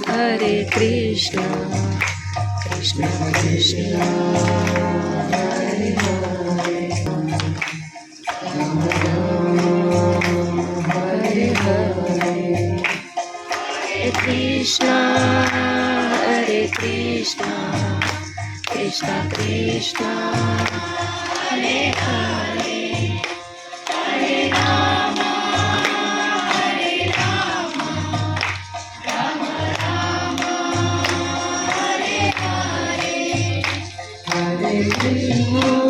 Hare Krishna, Krishna Krishna, Hare Hare, Hare Hare, Hare Krishna, Hare Krishna, Krishna Krishna, Hare Hare, Hare Rama, Hare Rama, Rama Rama, Hare Hare, Hare Krishna.